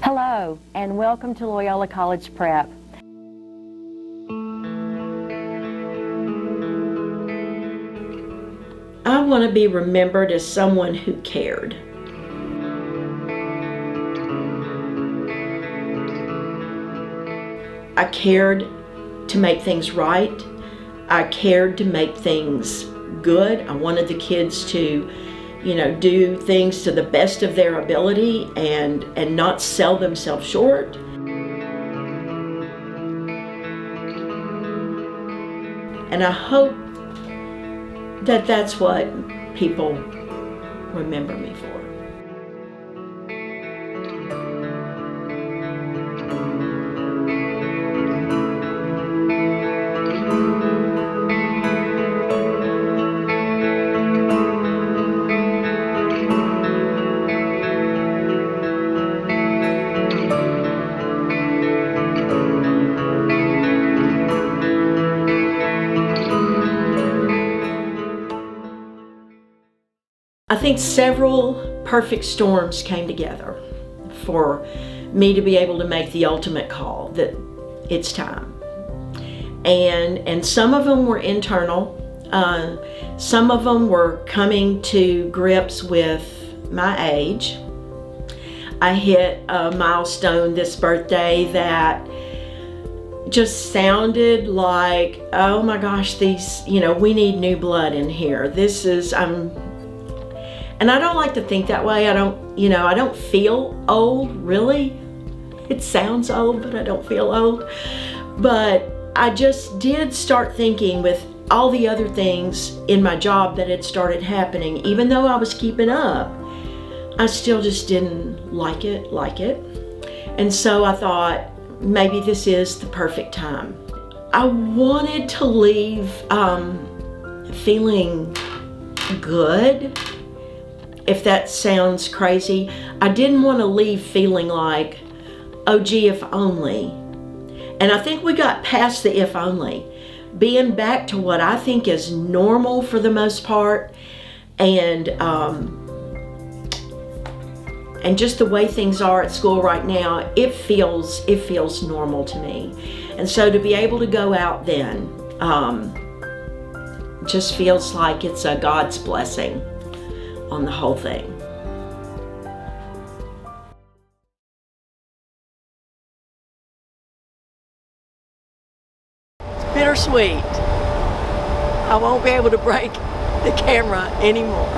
Hello, and welcome to Loyola College Prep. I want to be remembered as someone who cared. I cared to make things right. I cared to make things good. I wanted the kids to, do things to the best of their ability and not sell themselves short. And I hope that that's what people remember me for. I think several perfect storms came together for me to be able to make the ultimate call that it's time. And some of them were internal. Some of them were coming to grips with my age. I hit a milestone this birthday that just sounded like, oh my gosh, we need new blood in here. And I don't like to think that way. I don't feel old, really. It sounds old, but I don't feel old. But I just did start thinking with all the other things in my job that had started happening, even though I was keeping up, I still just didn't like it. And so I thought, maybe this is the perfect time. I wanted to leave feeling good. If that sounds crazy, I didn't want to leave feeling like, oh gee, if only. And I think we got past the if only. Being back to what I think is normal for the most part, and just the way things are at school right now, it feels normal to me. And so to be able to go out then just feels like it's a God's blessing on the whole thing. It's bittersweet. I won't be able to break the camera anymore.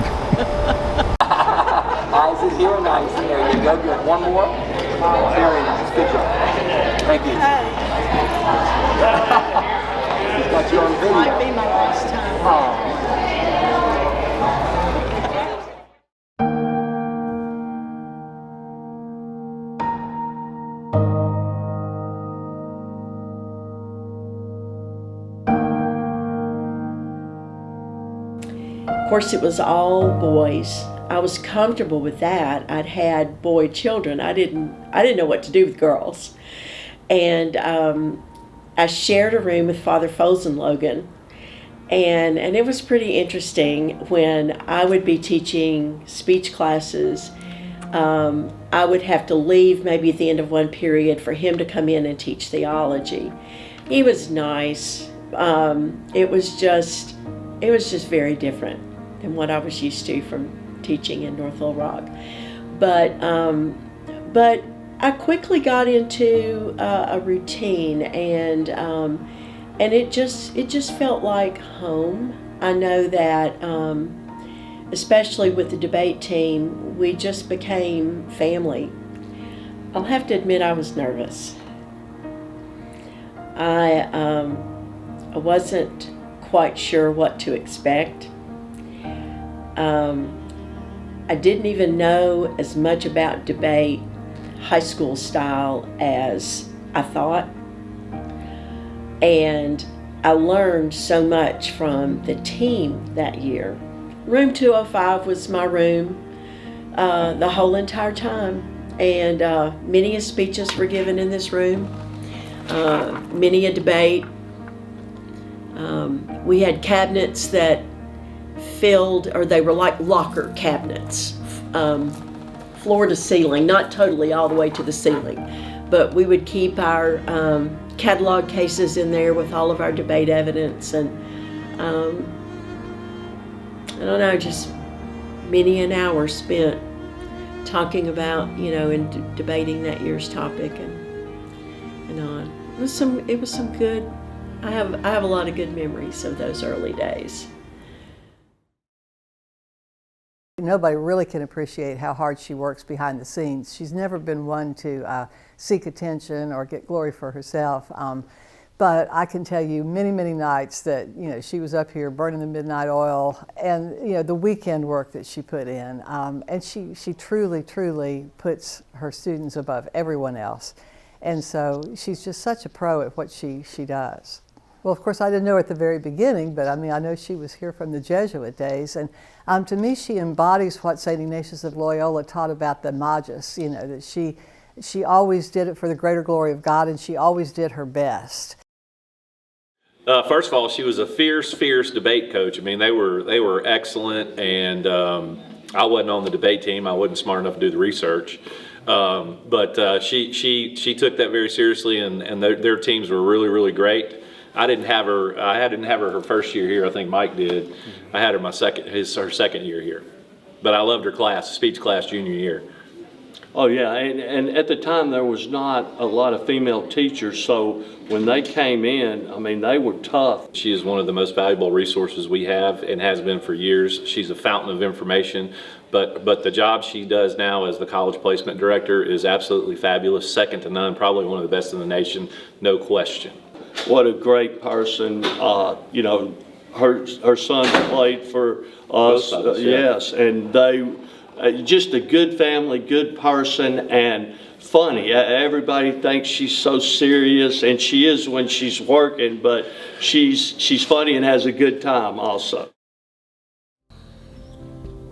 Eyes in here, eyes in there. You go good. One more. Very nice. Good job. Thank you. He's got you on video. Might be my last time. Of course, it was all boys. I was comfortable with that. I'd had boy children. I didn't know what to do with girls. And I shared a room with Father Foles and Logan. And it was pretty interesting when I would be teaching speech classes. I would have to leave maybe at the end of one period for him to come in and teach theology. He was nice. It was just very different than what I was used to from teaching in North Little Rock. But I quickly got into a routine, and it just felt like home. I know that especially with the debate team, we just became family. I'll have to admit I was nervous. I wasn't quite sure what to expect. I didn't even know as much about debate, high school style, as I thought. And I learned so much from the team that year. Room 205 was my room the whole entire time. And many speeches were given in this room, many a debate. We had cabinets that filled, or they were like locker cabinets floor to ceiling, not totally all the way to the ceiling, but we would keep our catalog cases in there with all of our debate evidence, and I don't know, just many an hour spent talking about, and debating that year's topic and on. It was some good. I have a lot of good memories of those early days. Nobody really can appreciate how hard she works behind the scenes. She's never been one to seek attention or get glory for herself. But I can tell you many, many nights that, she was up here burning the midnight oil, and, the weekend work that she put in. And she truly, truly puts her students above everyone else. And so she's just such a pro at what she does. Well, of course, I didn't know her at the very beginning, but I know she was here from the Jesuit days. And to me, she embodies what St. Ignatius of Loyola taught about the magis, that she always did it for the greater glory of God, and she always did her best. First of all, she was a fierce debate coach. They were excellent, and I wasn't on the debate team. I wasn't smart enough to do the research. But she took that very seriously, and their teams were really, really great. I didn't have her her first year here. I think Mike did. I had her her second year here. But I loved her class, speech class, junior year. Oh yeah, and at the time there was not a lot of female teachers, so when they came in, they were tough. She is one of the most valuable resources we have and has been for years. She's a fountain of information, but the job she does now as the college placement director is absolutely fabulous, second to none, probably one of the best in the nation, no question. What a great person. Her son played for us. Yes, and they just a good family, good person, and funny. Everybody thinks she's so serious, and she is when she's working, but she's funny and has a good time also.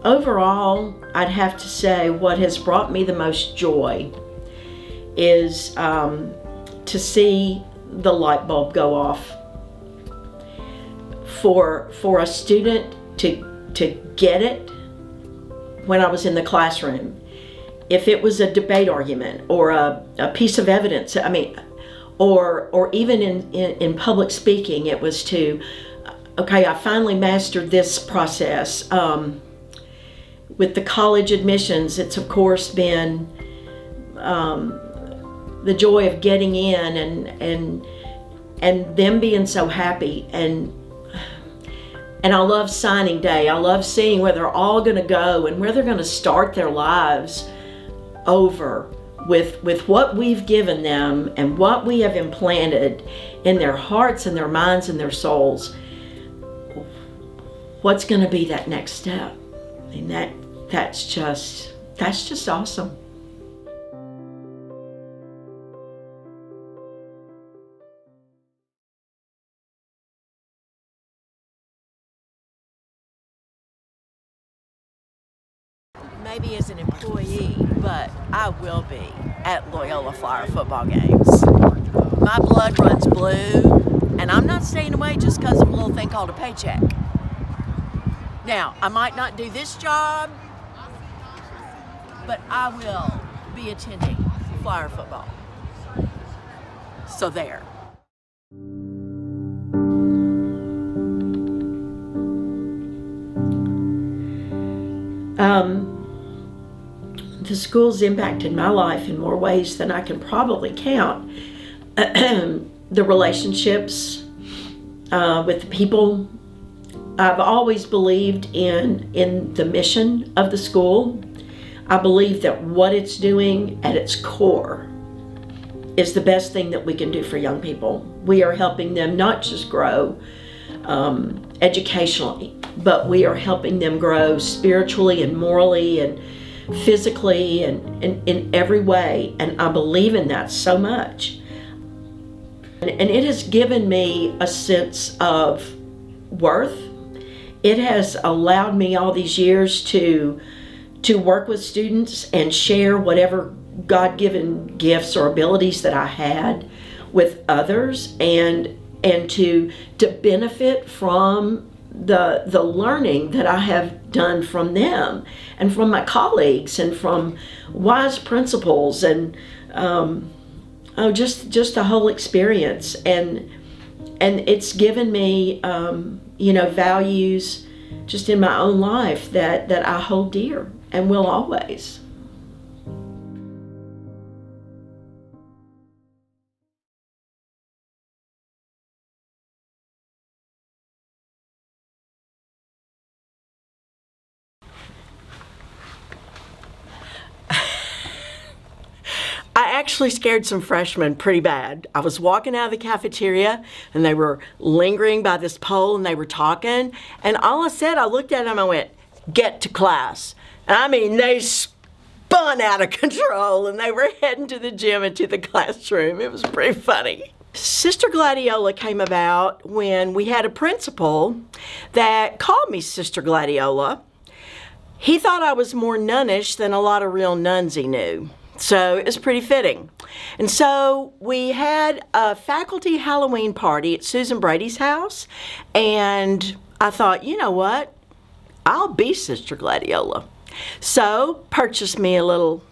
Overall, I'd have to say what has brought me the most joy is to see the light bulb go off. For a student to get it when I was in the classroom, if it was a debate argument or a piece of evidence, or even in public speaking, it was I finally mastered this process. With the college admissions, it's of course been the joy of getting in and them being so happy, and I love signing day. I love seeing where they're all going to go and where they're going to start their lives over with what we've given them and what we have implanted in their hearts and their minds and their souls. What's going to be that next step? That's just awesome. Maybe as an employee, but I will be at Loyola Flyer football games. My blood runs blue, and I'm not staying away just because of a little thing called a paycheck. Now, I might not do this job, but I will be attending Flyer football. So there. The school's impacted my life in more ways than I can probably count. The relationships with the people. I've always believed in the mission of the school. I believe that what it's doing at its core is the best thing that we can do for young people. We are helping them not just grow educationally, but we are helping them grow spiritually and morally and physically and in every way. And I believe in that so much. And it has given me a sense of worth. It has allowed me all these years to work with students and share whatever God-given gifts or abilities that I had with others, and to benefit from the learning that I have done from them and from my colleagues and from wise principals and just the whole experience, and it's given me values just in my own life that I hold dear and will always. I actually scared some freshmen pretty bad. I was walking out of the cafeteria and they were lingering by this pole and they were talking, and all I said, I looked at them, I went, "Get to class." And I mean, they spun out of control and they were heading to the gym and to the classroom. It was pretty funny. Sister Gladiola came about when we had a principal that called me Sister Gladiola. He thought I was more nunnish than a lot of real nuns he knew. So it was pretty fitting. And so we had a faculty Halloween party at Susan Brady's house, and I thought, you know what? I'll be Sister Gladiola. So purchased me a little,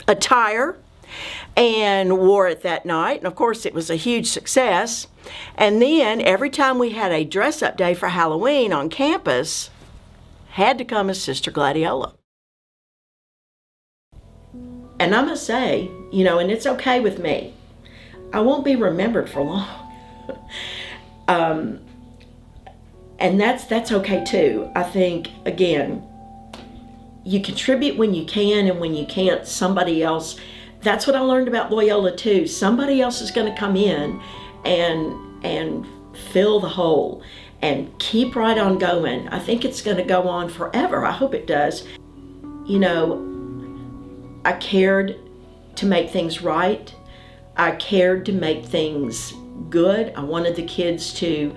attire and wore it that night. And of course it was a huge success. And then every time we had a dress-up day for Halloween on campus, had to come as Sister Gladiola. And I must say, and it's okay with me, I won't be remembered for long. And that's okay too. I think, again, you contribute when you can, and when you can't, somebody else. That's what I learned about Loyola too. Somebody else is going to come in and fill the hole and keep right on going. I think it's going to go on forever. I hope it does. I cared to make things right. I cared to make things good. I wanted the kids to,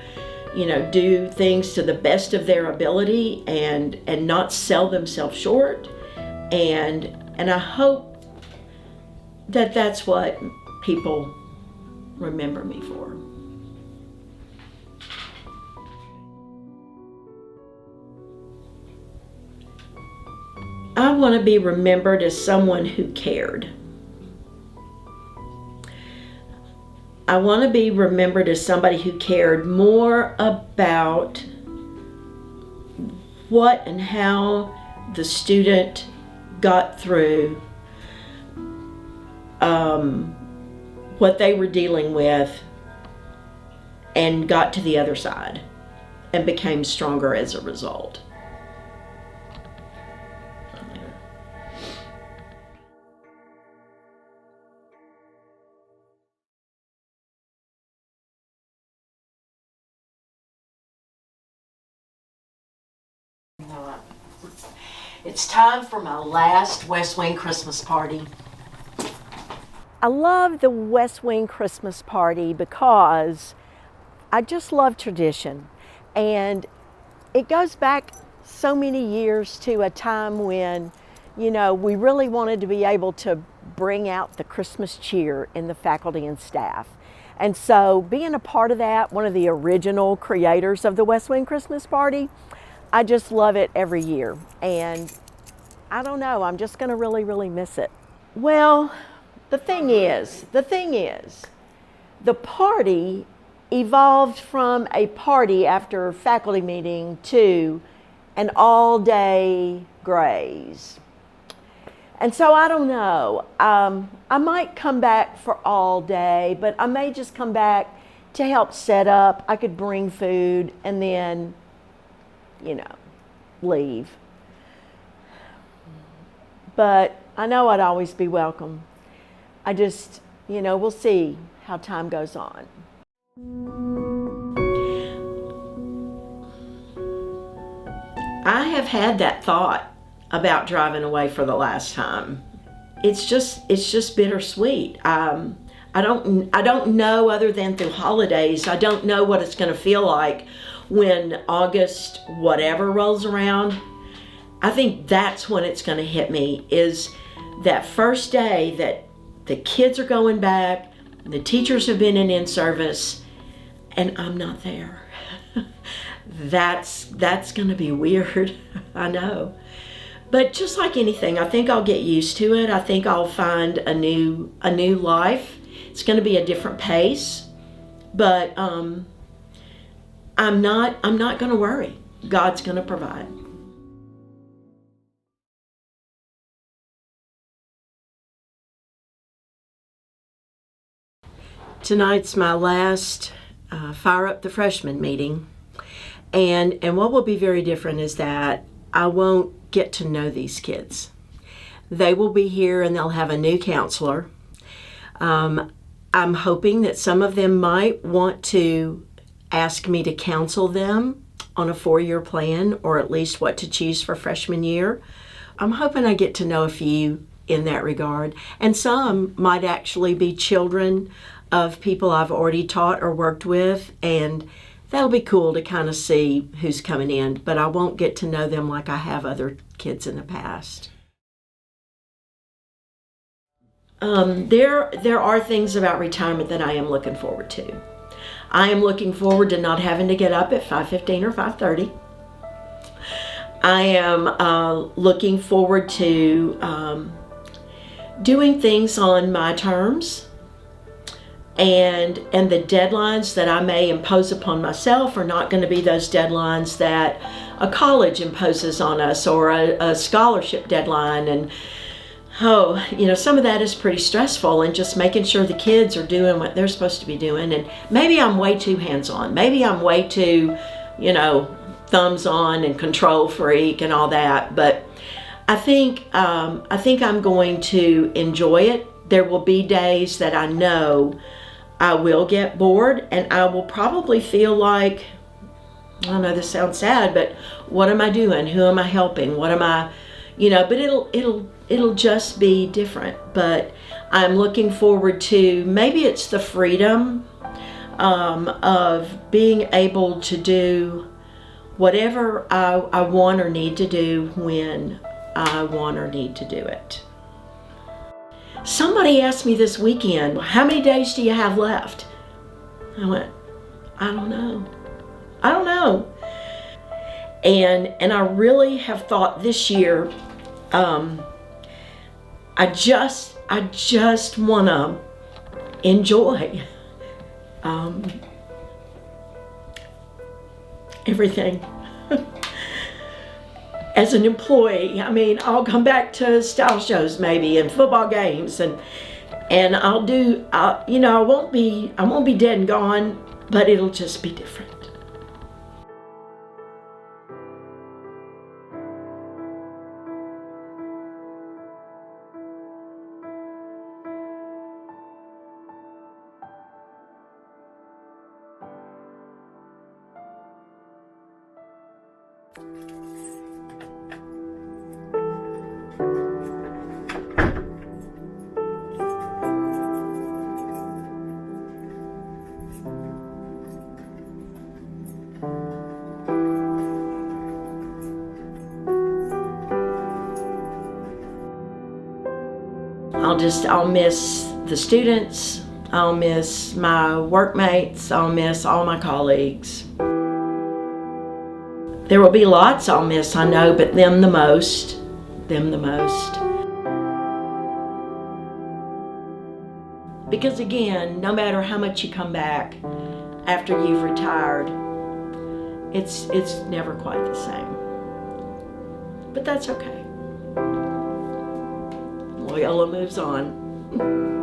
do things to the best of their ability and not sell themselves short. And I hope that that's what people remember me for. I want to be remembered as someone who cared. I want to be remembered as somebody who cared more about what and how the student got through what they were dealing with and got to the other side and became stronger as a result. It's time for my last West Wing Christmas party. I love the West Wing Christmas party because I just love tradition. And it goes back so many years to a time when, we really wanted to be able to bring out the Christmas cheer in the faculty and staff. And so being a part of that, one of the original creators of the West Wing Christmas party, I just love it every year. And I don't know, I'm just gonna really, really miss it. Well, the thing is, the party evolved from a party after faculty meeting to an all-day graze. And so I don't know, I might come back for all day, but I may just come back to help set up. I could bring food and then, leave. But I know I'd always be welcome. I just, we'll see how time goes on. I have had that thought about driving away for the last time. It's just bittersweet. I don't know, other than through holidays, I don't know what it's gonna feel like when August whatever rolls around. I think that's when it's gonna hit me, is that first day that the kids are going back, the teachers have been in service, and I'm not there. that's going to be weird. I know. But just like anything, I think I'll get used to it. I think I'll find a new life. It's going to be a different pace, but I'm not going to worry. God's going to provide. Tonight's my last Fire Up the Freshman meeting, and what will be very different is that I won't get to know these kids. They will be here and they'll have a new counselor. I'm hoping that some of them might want to ask me to counsel them on a 4-year plan, or at least what to choose for freshman year. I'm hoping I get to know a few in that regard, and some might actually be children of people I've already taught or worked with, and that'll be cool to kind of see who's coming in, but I won't get to know them like I have other kids in the past. There are things about retirement that I am looking forward to. I am looking forward to not having to get up at 5:15 or 5:30. I am looking forward to doing things on my terms, and the deadlines that I may impose upon myself are not going to be those deadlines that a college imposes on us, or a scholarship deadline. And some of that is pretty stressful, and just making sure the kids are doing what they're supposed to be doing. And maybe I'm way too hands-on. Maybe I'm way too, thumbs on and control freak and all that. But I think I'm going to enjoy it. There will be days that I know I will get bored, and I will probably feel like, I know this sounds sad, but what am I doing? Who am I helping? What am I, but it'll just be different. But I'm looking forward to, maybe it's the freedom of being able to do whatever I want or need to do when I want or need to do it. Somebody asked me this weekend, how many days do you have left? I went, I don't know. And I really have thought this year, I just want to enjoy everything. As an employee, I'll come back to style shows maybe and football games, and I won't be dead and gone, but it'll just be different. I'll miss the students, I'll miss my workmates, I'll miss all my colleagues. There will be lots I'll miss, I know, but them the most. Because again, no matter how much you come back after you've retired, it's never quite the same. But that's okay. Loyola moves on.